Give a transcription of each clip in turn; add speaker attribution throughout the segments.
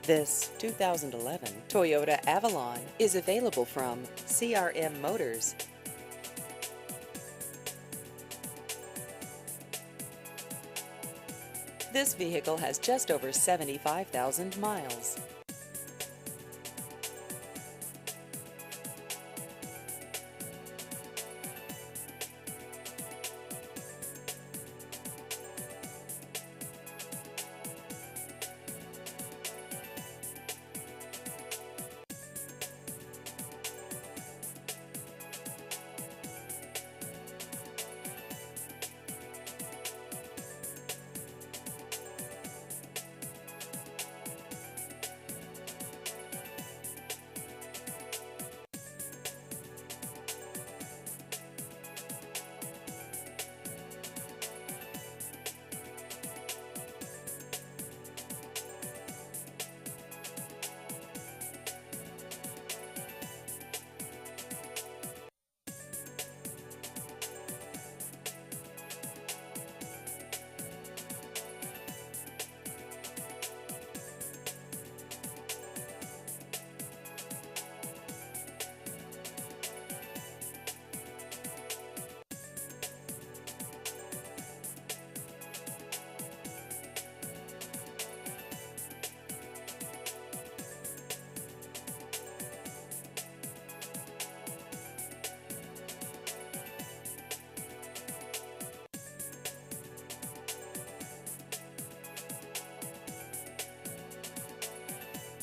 Speaker 1: This 2011 Toyota Avalon is available from CRM Motors. This vehicle has just over 75,000 miles.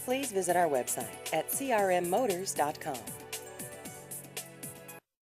Speaker 1: Please visit our website at crmmotors.com.